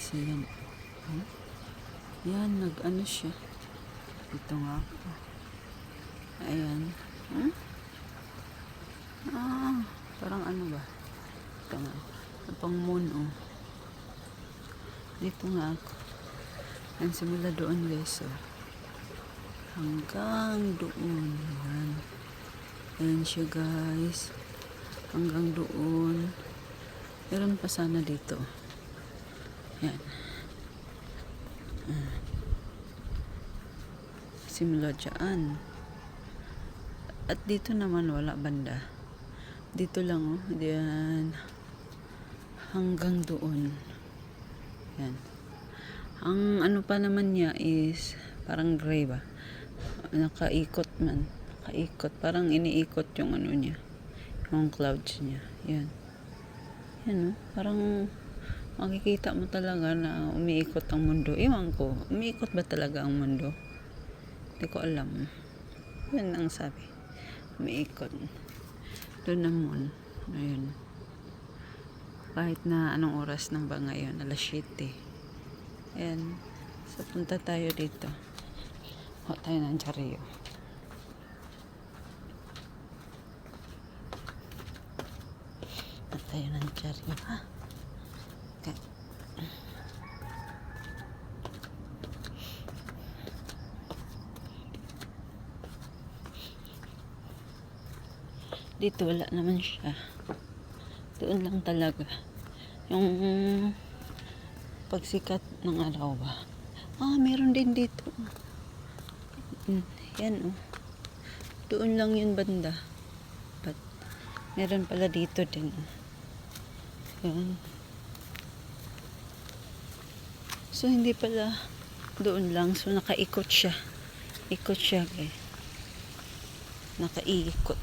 guys, ayan. Huh? Yan, nag-ano siya. Ito nga po. Ayan. Huh? Parang ano ba? Ito nga. Pang moon, oh. Dito nga ako. Yan, simula doon guys, oh. Hanggang doon. Ayan. Ayan siya guys. Hanggang doon. Meron pa sana dito. Yan. Simula dyan. At dito naman wala banda. Dito lang, oh. Diyan. Hanggang doon. Yan. Ang ano pa naman niya is parang gray ba? Nakaikot man. Nakaikot. Parang iniikot yung ano niya. Yung clouds niya. Yan. Yan, oh. Parang makikita mo talaga na umiikot ang mundo. Iwan ko, umiikot ba talaga ang mundo? Hindi ko alam. Yan ang sabi. Umiikot. Doon naman. Ayun. Kahit na anong oras ng ba ngayon, alas 7. Ayan. So, punta tayo dito. O, tayo ng Chario. Tayo ng Chario, ha? Okay. Dito wala naman siya. Doon lang talaga. Yung pagsikat ng araw ba? Meron din dito. Yan, oh. Doon lang yun banda. But, meron pala dito din. Yan. So, hindi pala doon lang. So, nakaikot siya. Ikot siya, eh. Nakaikot.